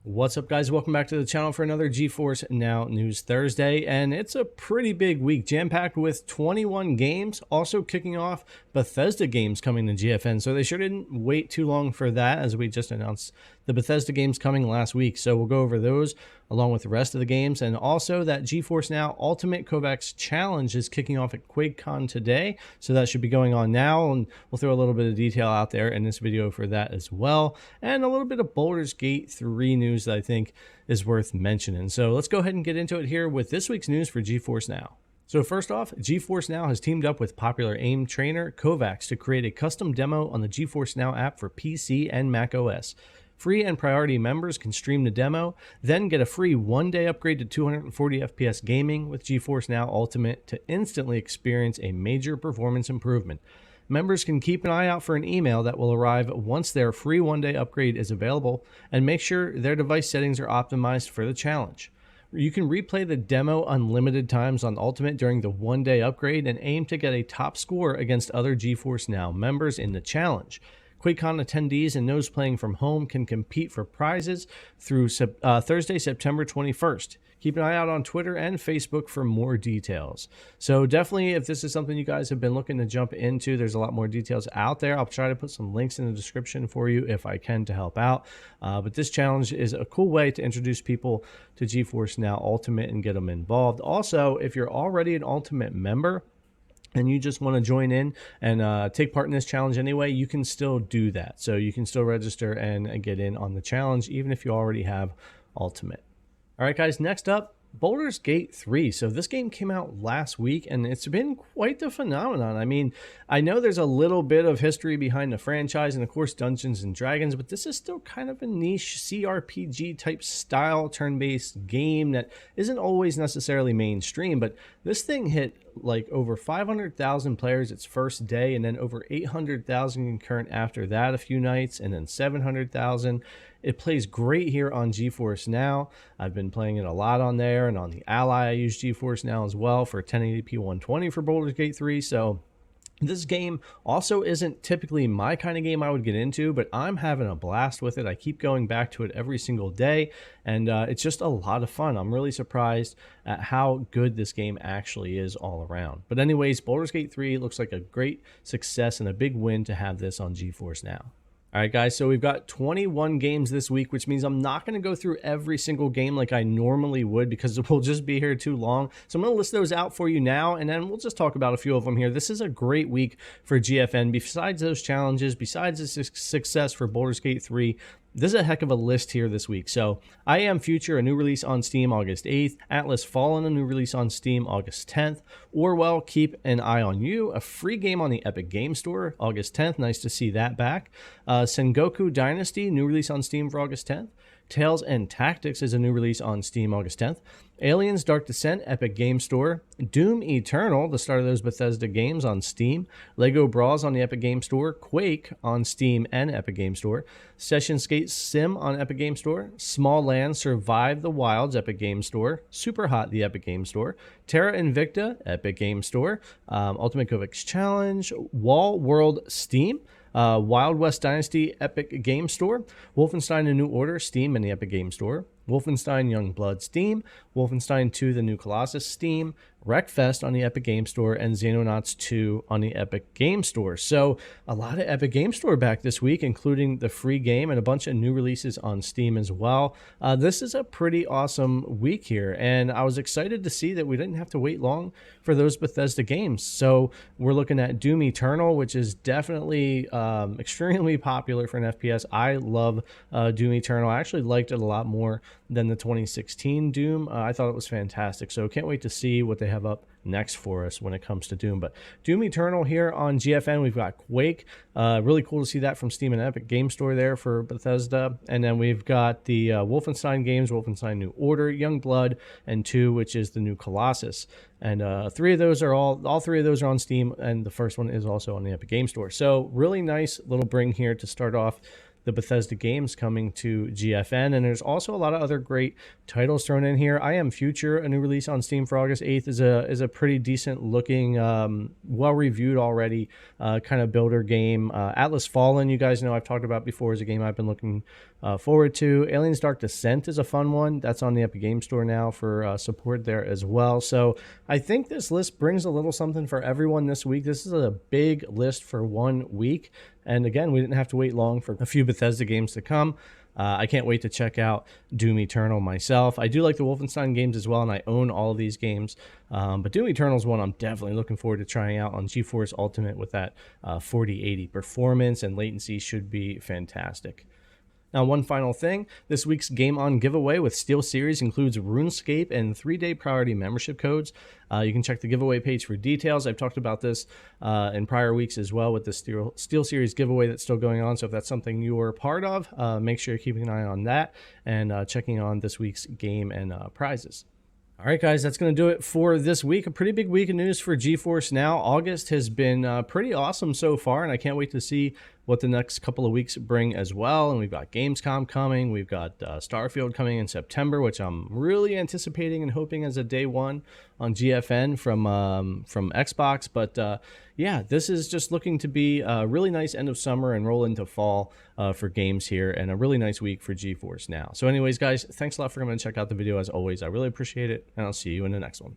What's up, guys? Welcome back to the channel for another GeForce Now News Thursday, and it's a pretty big week, jam-packed with 21 games, also kicking off Bethesda games coming to GFN, so they sure didn't wait too long for that, as we just announced the Bethesda games coming last week. So we'll go over those along with the rest of the games, and also that GeForce Now Ultimate Kovacs Challenge is kicking off at QuakeCon today, so that should be going on now, and we'll throw a little bit of detail out there in this video for that as well, and a little bit of Baldur's Gate 3 news that I think is worth mentioning. So let's go ahead and get into it here with this week's news for GeForce Now. So first off, GeForce Now has teamed up with popular aim trainer Kovacs to create a custom demo on the GeForce Now app for PC and Mac OS. Free and priority members can stream the demo, then get a free one-day upgrade to 240 FPS gaming with GeForce Now Ultimate to instantly experience a major performance improvement. Members can keep an eye out for an email that will arrive once their free one-day upgrade is available, and make sure their device settings are optimized for the challenge. You can replay the demo unlimited times on Ultimate during the one-day upgrade and aim to get a top score against other GeForce Now members in the challenge. QuakeCon attendees and those playing from home can compete for prizes through Thursday, September 21st. Keep an eye out on Twitter and Facebook for more details. So definitely, if this is something you guys have been looking to jump into, there's a lot more details out there. I'll try to put some links in the description for you if I can to help out. But this challenge is a cool way to introduce people to GeForce Now Ultimate and get them involved. Also, if you're already an Ultimate member, and you just want to join in and take part in this challenge anyway, you can still do that. So you can still register and get in on the challenge, even if you already have Ultimate. All right, guys, next up, Baldur's Gate 3. So this game came out last week, and it's been quite the phenomenon. I mean, I know there's a little bit of history behind the franchise and, of course, Dungeons & Dragons, but this is still kind of a niche CRPG-type style turn-based game that isn't always necessarily mainstream, but this thing hit like over 500,000 players its first day, and then over 800,000 concurrent after that a few nights, and then 700,000. It plays great here on GeForce Now. I've been playing it a lot on there, and on the Ally I use GeForce Now as well for 1080p 120 for Baldur's Gate 3. So this game also isn't typically my kind of game I would get into, but I'm having a blast with it. I keep going back to it every single day, and it's just a lot of fun. I'm really surprised at how good this game actually is all around. But anyways, Baldur's Gate 3 looks like a great success and a big win to have this on GeForce Now. All right, guys, so we've got 21 games this week, which means I'm not going to go through every single game like I normally would because we'll just be here too long. So I'm going to list those out for you now, and then we'll just talk about a few of them here. This is a great week for GFN. Besides those challenges, besides the success for Baldur's Gate 3, this is a heck of a list here this week. So I Am Future, a new release on Steam August 8th. Atlas Fallen, a new release on Steam August 10th. Orwell, Keep an Eye on You, a free game on the Epic Game Store August 10th. Nice to see that back. Sengoku Dynasty, new release on Steam for August 10th. Tales and Tactics is a new release on Steam August 10th. Aliens Dark Descent, Epic Game Store. Doom Eternal, the start of those Bethesda games on Steam. Lego Brawls on the Epic Game Store. Quake on Steam and Epic Game Store. Session Skate Sim on Epic Game Store. Small Land Survive the Wilds, Epic Game Store. Super Hot, the Epic Game Store. Terra Invicta, Epic Game Store. Ultimate Kovacs Challenge. Wall World, Steam. Wild West Dynasty, Epic Game Store. Wolfenstein: A New Order, Steam and the Epic Game Store. Wolfenstein Young Blood, Steam. Wolfenstein 2 The New Colossus, Steam. Wreckfest on the Epic Game Store, and Xenonauts 2 on the Epic Game Store. So a lot of Epic Game Store back this week, including the free game and a bunch of new releases on Steam as well. This is a pretty awesome week here, and I was excited to see that we didn't have to wait long for those Bethesda games. So we're looking at Doom Eternal, which is definitely extremely popular for an FPS. I love Doom Eternal. I actually liked it a lot more than the 2016 Doom. I thought it was fantastic. So can't wait to see what they have up next for us when it comes to Doom. But Doom Eternal here on GFN, we've got Quake. Really cool to see that from Steam and Epic Game Store there for Bethesda. And then we've got the Wolfenstein games, Wolfenstein New Order, Young Blood, and 2, which is the new Colossus. And all three of those are on Steam, and the first one is also on the Epic Game Store. So really nice little bring here to start off the Bethesda games coming to GFN, and there's also a lot of other great titles thrown in here. I Am Future, a new release on Steam for August 8th, is a pretty decent looking, well-reviewed already kind of builder game. Atlas Fallen, you guys know I've talked about before, is a game I've been looking forward to. Aliens Dark Descent is a fun one. That's on the Epic Game Store now for support there as well. So I think this list brings a little something for everyone this week. This is a big list for 1 week. And again, we didn't have to wait long for a few Bethesda games to come. I can't wait to check out Doom Eternal myself. I do like the Wolfenstein games as well, and I own all of these games. But Doom Eternal is one I'm definitely looking forward to trying out on GeForce Ultimate with that 4080 performance, and latency should be fantastic. Now, one final thing, this week's Game On giveaway with SteelSeries includes RuneScape and 3-day priority membership codes. You can check the giveaway page for details. I've talked about this in prior weeks as well with the SteelSeries giveaway that's still going on. So if that's something you're part of, make sure you're keeping an eye on that and checking on this week's game and prizes. All right, guys, that's going to do it for this week. A pretty big week of news for GeForce Now. August has been pretty awesome so far, and I can't wait to see what the next couple of weeks bring as well. And we've got Gamescom coming. We've got Starfield coming in September, which I'm really anticipating and hoping as a day one on GFN from Xbox. But yeah, this is just looking to be a really nice end of summer and roll into fall for games here, and a really nice week for GeForce Now. So anyways, guys, thanks a lot for coming and check out the video as always. I really appreciate it, and I'll see you in the next one.